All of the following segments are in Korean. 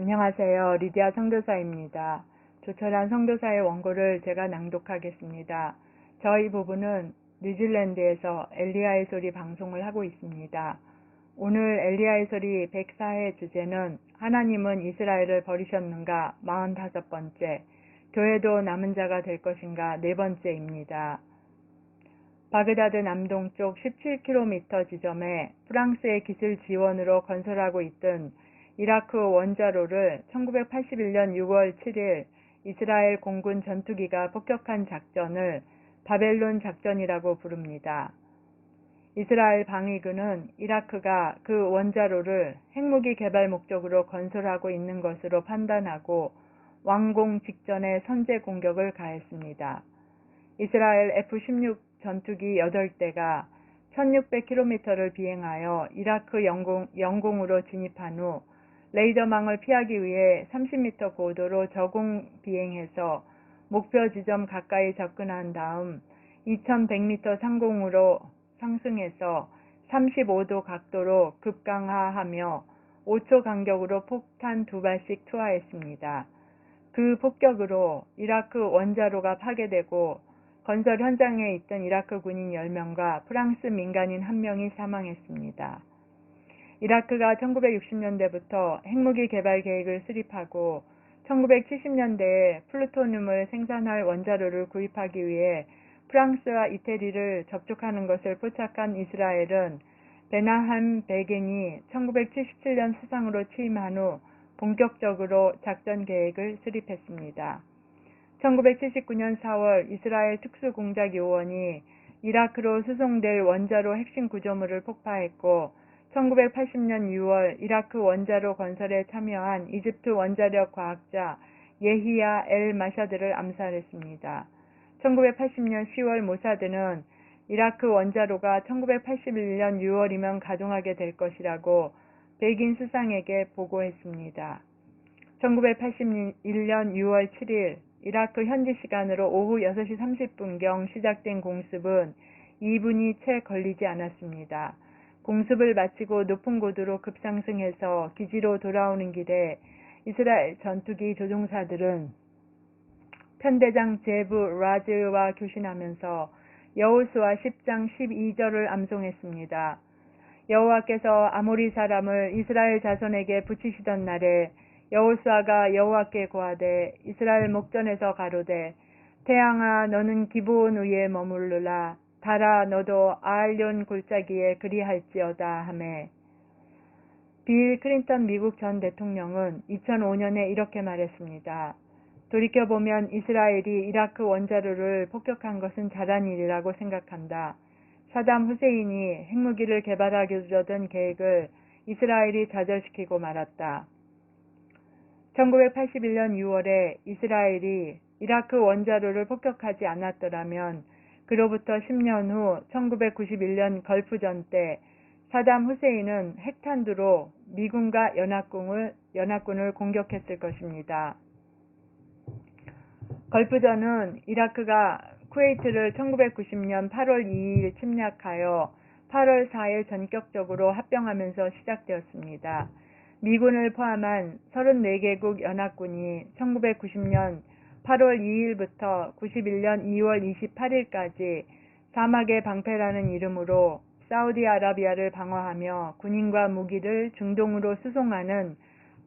안녕하세요. 리디아 선교사입니다. 조철한 선교사의 원고를 제가 낭독하겠습니다. 저희 부부는 뉴질랜드에서 엘리야의 소리 방송을 하고 있습니다. 오늘 엘리야의 소리 104회 주제는 하나님은 이스라엘을 버리셨는가 45번째, 교회도 남은 자가 될 것인가 4번째입니다. 바그다드 남동쪽 17km 지점에 프랑스의 기술 지원으로 건설하고 있던 이라크 원자로를 1981년 6월 7일 이스라엘 공군 전투기가 폭격한 작전을 바벨론 작전이라고 부릅니다. 이스라엘 방위군은 이라크가 그 원자로를 핵무기 개발 목적으로 건설하고 있는 것으로 판단하고 완공 직전에 선제 공격을 가했습니다. 이스라엘 F-16 전투기 8대가 1600km를 비행하여 이라크 영공으로 진입한 후 레이더망을 피하기 위해 30m 고도로 저공 비행해서 목표 지점 가까이 접근한 다음 2100m 상공으로 상승해서 35도 각도로 급강하하며 5초 간격으로 폭탄 2발씩 투하했습니다. 그 폭격으로 이라크 원자로가 파괴되고 건설 현장에 있던 이라크 군인 10명과 프랑스 민간인 1명이 사망했습니다. 이라크가 1960년대부터 핵무기 개발 계획을 수립하고 1970년대에 플루토늄을 생산할 원자로를 구입하기 위해 프랑스와 이태리를 접촉하는 것을 포착한 이스라엘은 베나함 베겐이 1977년 수상으로 취임한 후 본격적으로 작전 계획을 수립했습니다. 1979년 4월 이스라엘 특수공작요원이 이라크로 수송될 원자로 핵심 구조물을 폭파했고 1980년 6월 이라크 원자로 건설에 참여한 이집트 원자력 과학자 예히야 엘 마샤드를 암살했습니다. 1980년 10월 모사드는 이라크 원자로가 1981년 6월이면 가동하게 될 것이라고 백인 수상에게 보고했습니다. 1981년 6월 7일 이라크 현지 시간으로 오후 6시 30분경 시작된 공습은 2분이 채 걸리지 않았습니다. 공습을 마치고 높은 고도로 급상승해서 기지로 돌아오는 길에 이스라엘 전투기 조종사들은 편대장 제브 라즈와 교신하면서 여호수아 10장 12절을 암송했습니다. 여호와께서 아모리 사람을 이스라엘 자손에게 붙이시던 날에 여호수아가 여호와께 고하되 이스라엘 목전에서 가로되 태양아 너는 기브온 위에 머무르라 달아 너도 아알론 골짜기에 그리할지어다 하매 빌 클린턴 미국 전 대통령은 2005년에 이렇게 말했습니다. 돌이켜보면 이스라엘이 이라크 원자로를 폭격한 것은 잘한 일이라고 생각한다. 사담 후세인이 핵무기를 개발하려던 계획을 이스라엘이 좌절시키고 말았다. 1981년 6월에 이스라엘이 이라크 원자로를 폭격하지 않았더라면 그로부터 10년 후 1991년 걸프전 때 사담 후세인은 핵탄두로 미군과 연합군을 공격했을 것입니다. 걸프전은 이라크가 쿠웨이트를 1990년 8월 2일 침략하여 8월 4일 전격적으로 합병하면서 시작되었습니다. 미군을 포함한 34개국 연합군이 1990년 8월 2일부터 91년 2월 28일까지 사막의 방패라는 이름으로 사우디아라비아를 방어하며 군인과 무기를 중동으로 수송하는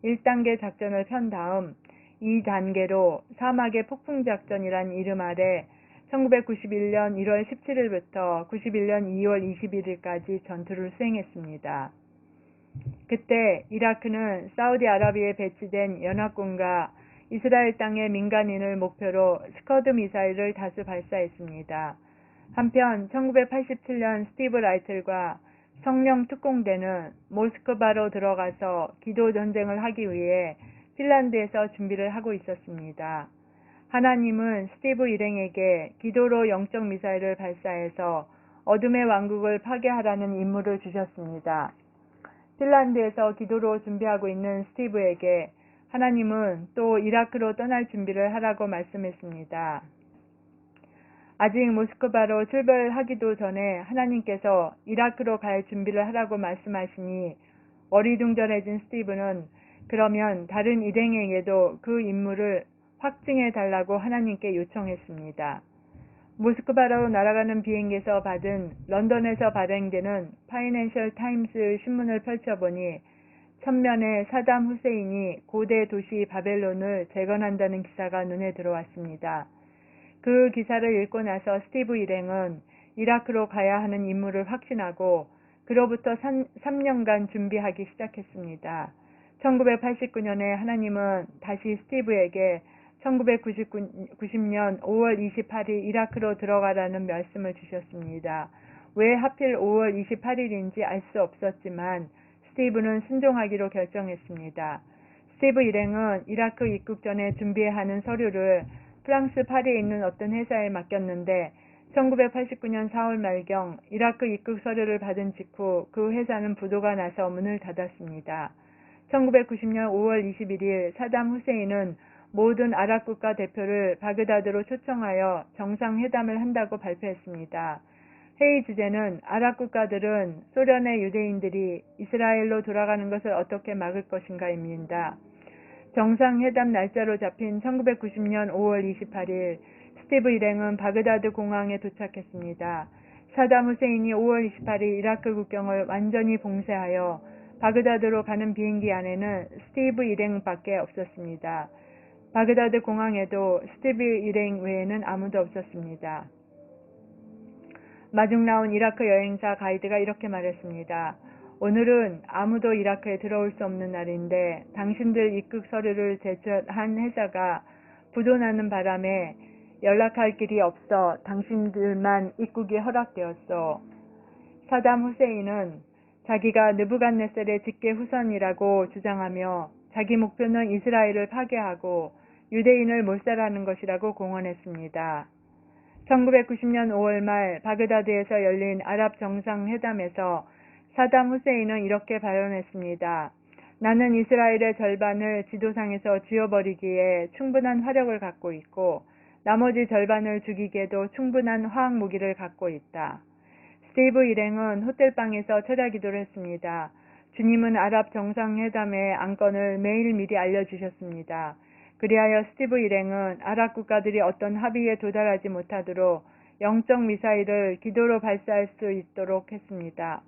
1단계 작전을 편 다음 2단계로 사막의 폭풍작전이란 이름 아래 1991년 1월 17일부터 91년 2월 21일까지 전투를 수행했습니다. 그때 이라크는 사우디아라비아에 배치된 연합군과 이스라엘 땅의 민간인을 목표로 스커드 미사일을 다수 발사했습니다. 한편 1987년 스티브 라이틀과 성령 특공대는 모스크바로 들어가서 기도 전쟁을 하기 위해 핀란드에서 준비를 하고 있었습니다. 하나님은 스티브 일행에게 기도로 영적 미사일을 발사해서 어둠의 왕국을 파괴하라는 임무를 주셨습니다. 핀란드에서 기도로 준비하고 있는 스티브에게 하나님은 또 이라크로 떠날 준비를 하라고 말씀했습니다. 아직 모스크바로 출발하기도 전에 하나님께서 이라크로 갈 준비를 하라고 말씀하시니 어리둥절해진 스티브는 그러면 다른 일행에게도 그 임무를 확증해 달라고 하나님께 요청했습니다. 모스크바로 날아가는 비행기에서 받은 런던에서 발행되는 파이낸셜 타임스 신문을 펼쳐보니 첫면에 사담 후세인이 고대 도시 바벨론을 재건한다는 기사가 눈에 들어왔습니다. 그 기사를 읽고 나서 스티브 일행은 이라크로 가야 하는 임무를 확신하고 그로부터 3년간 준비하기 시작했습니다. 1989년에 하나님은 다시 스티브에게 1990년 5월 28일 이라크로 들어가라는 말씀을 주셨습니다. 왜 하필 5월 28일인지 알 수 없었지만 스티브는 순종하기로 결정했습니다. 스티브 일행은 이라크 입국 전에 준비해야 하는 서류를 프랑스 파리에 있는 어떤 회사에 맡겼는데 1989년 4월 말경 이라크 입국 서류를 받은 직후 그 회사는 부도가 나서 문을 닫았습니다. 1990년 5월 21일 사담 후세인은 모든 아랍 국가 대표를 바그다드로 초청하여 정상회담을 한다고 발표했습니다. 회의 주제는 아랍 국가들은 소련의 유대인들이 이스라엘로 돌아가는 것을 어떻게 막을 것인가입니다. 정상회담 날짜로 잡힌 1990년 5월 28일 스티브 일행은 바그다드 공항에 도착했습니다. 사담 후세인이 5월 28일 이라크 국경을 완전히 봉쇄하여 바그다드로 가는 비행기 안에는 스티브 일행밖에 없었습니다. 바그다드 공항에도 스티브 일행 외에는 아무도 없었습니다. 마중 나온 이라크 여행사 가이드가 이렇게 말했습니다. 오늘은 아무도 이라크에 들어올 수 없는 날인데 당신들 입국 서류를 제출한 회사가 부도나는 바람에 연락할 길이 없어 당신들만 입국이 허락되었소. 사담 후세인은 자기가 느부갓네살의 직계 후손이라고 주장하며 자기 목표는 이스라엘을 파괴하고 유대인을 몰살하는 것이라고 공언했습니다. 1990년 5월 말 바그다드에서 열린 아랍 정상회담에서 사담 후세인은 이렇게 발언했습니다. 나는 이스라엘의 절반을 지도상에서 지워버리기에 충분한 화력을 갖고 있고 나머지 절반을 죽이기에도 충분한 화학무기를 갖고 있다. 스티브 일행은 호텔방에서 철야기도를 했습니다. 주님은 아랍 정상회담의 안건을 매일 미리 알려주셨습니다. 그리하여 스티브 일행은 아랍 국가들이 어떤 합의에 도달하지 못하도록 영적 미사일을 기도로 발사할 수 있도록 했습니다.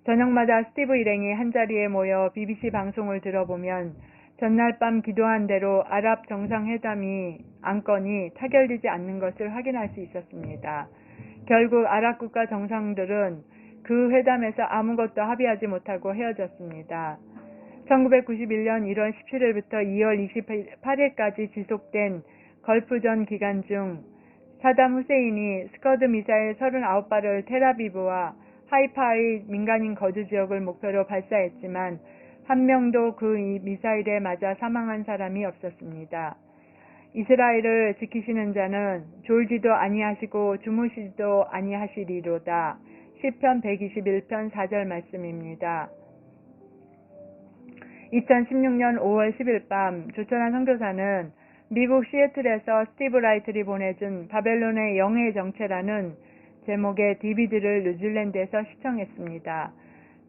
저녁마다 스티브 일행이 한자리에 모여 BBC 방송을 들어보면 전날 밤 기도한 대로 아랍 정상회담이 안건이 타결되지 않는 것을 확인할 수 있었습니다. 결국 아랍 국가 정상들은 그 회담에서 아무것도 합의하지 못하고 헤어졌습니다. 1991년 1월 17일부터 2월 28일까지 지속된 걸프전 기간 중 사담 후세인이 스커드 미사일 39발을 텔아비브와 하이파의 민간인 거주 지역을 목표로 발사했지만 한 명도 그 미사일에 맞아 사망한 사람이 없었습니다. 이스라엘을 지키시는 자는 졸지도 아니하시고 주무시지도 아니하시리로다. 시편 121편 4절 말씀입니다. 2016년 5월 10일 밤 조천한 선교사는 미국 시애틀에서 스티브 라이틀이 보내준 바벨론의 영의 정체라는 제목의 DVD를 뉴질랜드에서 시청했습니다.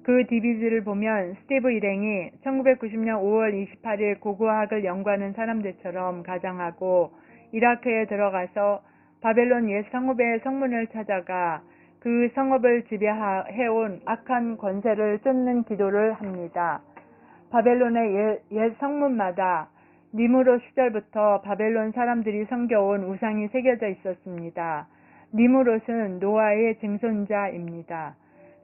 그 DVD를 보면 스티브 일행이 1990년 5월 28일 고고학을 연구하는 사람들처럼 가장하고 이라크에 들어가서 바벨론 옛 성읍의 성문을 찾아가 그 성읍을 지배해온 악한 권세를 쫓는 기도를 합니다. 바벨론의 옛 성문마다 니무롯 시절부터 바벨론 사람들이 섬겨온 우상이 새겨져 있었습니다. 니무롯은 노아의 증손자입니다.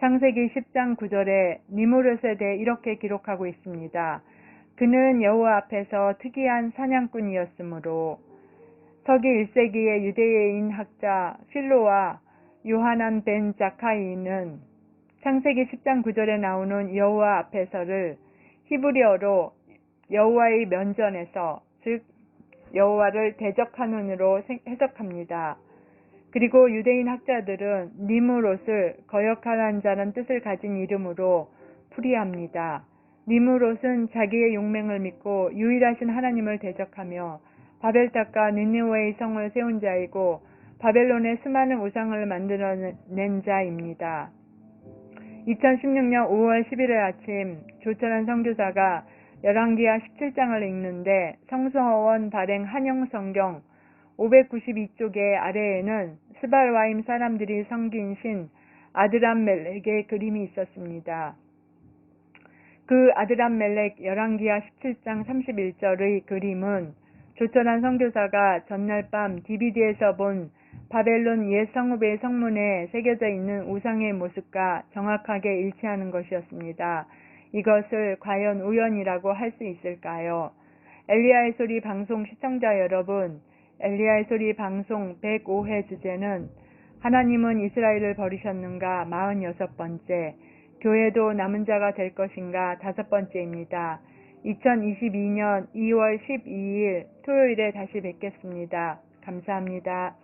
창세기 10장 9절에 니무롯에 대해 이렇게 기록하고 있습니다. 그는 여호와 앞에서 특이한 사냥꾼이었으므로. 서기 1세기의 유대인 학자 필로와 요하난 벤 자카이는 창세기 10장 9절에 나오는 여호와 앞에서를 히브리어로 여호와의 면전에서, 즉 여호와를 대적하는으로 해석합니다. 그리고 유대인 학자들은 니무롯을 거역하는 자란 뜻을 가진 이름으로 풀이합니다. 니무롯은 자기의 용맹을 믿고 유일하신 하나님을 대적하며 바벨탑과 니느웨의 성을 세운 자이고 바벨론의 수많은 우상을 만들어낸 자입니다. 2016년 5월 11일 아침 조천한 선교사가 열왕기하 17장을 읽는데 성서원 발행 한영성경 592쪽의 아래에는 스발와임 사람들이 섬긴 신 아드람멜렉의 그림이 있었습니다. 그 아드람멜렉 열왕기하 17장 31절의 그림은 조철한 선교사가 전날 밤 DVD에서 본 바벨론 옛 성읍의 성문에 새겨져 있는 우상의 모습과 정확하게 일치하는 것이었습니다. 이것을 과연 우연이라고 할 수 있을까요? 엘리야의 소리 방송 시청자 여러분, 엘리야의 소리 방송 105회 주제는 하나님은 이스라엘을 버리셨는가 46번째, 교회도 남은 자가 될 것인가 5번째입니다. 2022년 2월 12일 토요일에 다시 뵙겠습니다. 감사합니다.